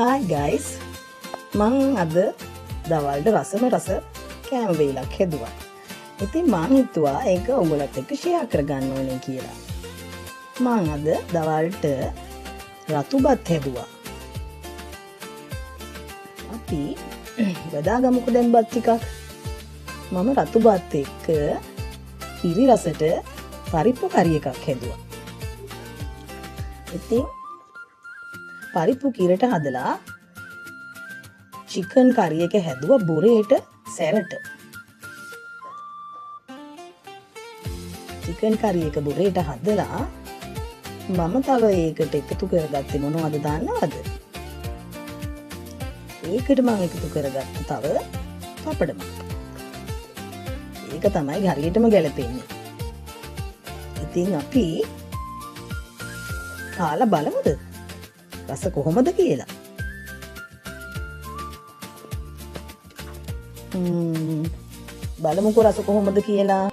Hi guys, මං අද දවල්ට රසම රස කෑම වේලක් හැදුවා. ඉතින් මං හිතුවා ඒක උඹලත් එක්ක ෂෙයා කරගන්න ඕනේ කියලා. මං අද දවල්ට රතු බත් හැදුවා. අපි බදාගමුකෝ දැන් බත් ටිකක්. මම රතු බත් එක්ක කිරි රසට පරිප්පු කරි එකක් හැදුවා. ඉතින් පරිප්පු කිරට හදලා චිකන් කරි එක හැදුවා බොරේට සැරට. චිකන් කරි එක බොරේට හදලා මම තව ඒකට එකතු කරගත්තේ මොනවද දන්නවද? ඒකට මම එකතු කරගත්ත තව පපඩම. ඒක තමයි හරියටම ගැලපෙන්නේ. ඉතින් අපි කාලා බලමුද? රස කොහොමද කියලා. බලමුකෝ රස කොහොමද කියලා.